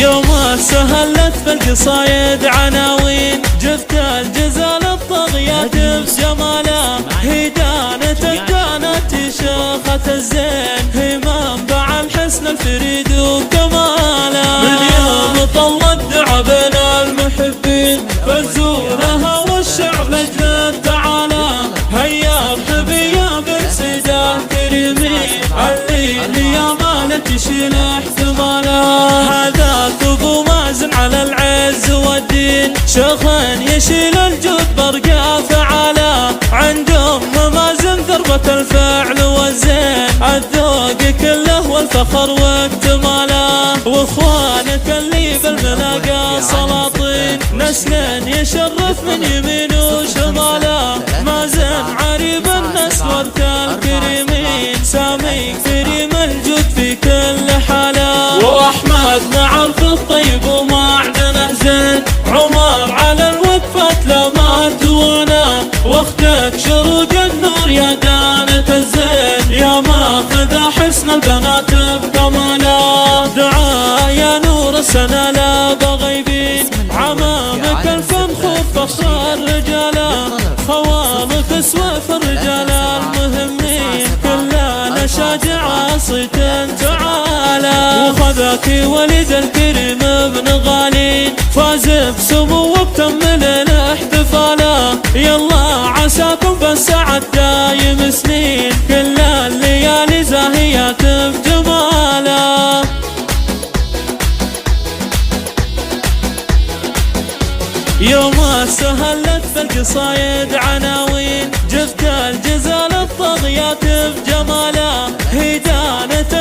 يوم سهلت بالقصايد عناوين، جفت الجزال الطغيات بجماله، هي دانت شيخة الزين، هي منبع الحسن الفريد وكماله. من يوم طل الدعا بين المحبين فزورها والشعب لجل تعالى، هيا ارحبي يا بنت سيده كريمين، اللي يا مالك تشيل احتماله. هذا ابو مازن على العز والدين، شيخ يشيل الجود برقى فعاله، عند ام مازن ضربة الفعل والزين، الذوق كله والفخر واكتماله. واخوانك اللي بالملاقى سلاطين، نسل يشرف من يمين وشماله، مازن عريب النسل ورث الكريمين، سامي كريم الجود في كل حاله. واحمد نعرف الطيب ومعدنه زين، عمر على الوقفات لما توانا، واختك شروق النور يا دانة الزين، يا ماخذ حسن البنات بكماله. دعا يا نور السنة لا بغيبين، عمامك الفم فخر رجاله، خوالك اسوف الرجال المهمين، كلنا شاجع صيت تعالى. وخذك ولد الكريم ابن غالين، فاز بسمو وبتمل الاحتفاله، يلا عساكم بالسعد دايم سنين، كل الليالي زاهيات بجماله. يوم سهلت بالقصايد عناوين، جفت الجزال الطغيات بجماله، هي دانت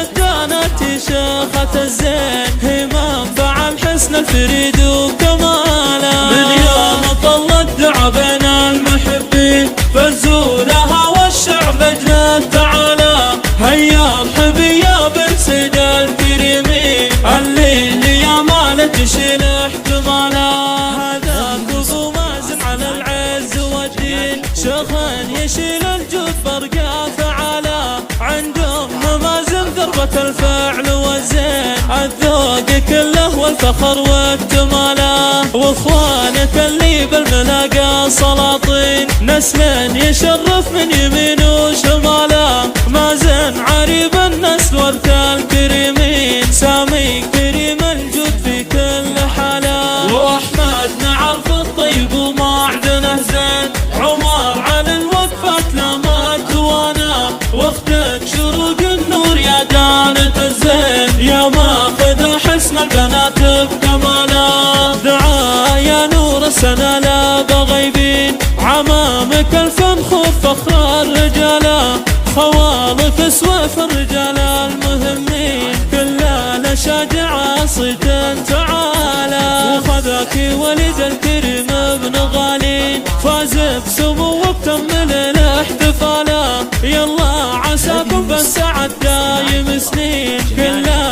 شيخة الزين، هي منبع الحسن الفريد وكماله. من يوم طل الدعا بين المحبين فزورها والشعب لجل تعالى، هيا ارحبي يا بنت سيد الكريمين، اللي يا مالك تشيل احتماله. هذا ابو مازن على العز والدين، شيخ يشيل الجود برقى فعاله، عند ام مازن ضربة الفعل والزين، الذوق كله والفخر واكتماله. واخوانك اللي بالملاقى سلاطين، نسل يشرف من يمين وشماله، مازن عريب النسل ورث الكريمين، سامي كريم الجود في كل حاله. واحمد نعرف الطيب ومعدنه زين، عمر على الوقفات لما توانا، واختك شروق النور يا دانة الزين، يا ماخذ حسن البنات بكماله. دعا يا نور السنة لا بغيبين، عمامك الفم فخر رجاله، خوالك اسوف الرجال المهمين، كلنا شاجع صيت تعالى. وخذك ولد الكريم ابن غالين، فاز بسمو وبتمل الاحتفاله، يلا عساكم بالسعد دايم سنين، كلنا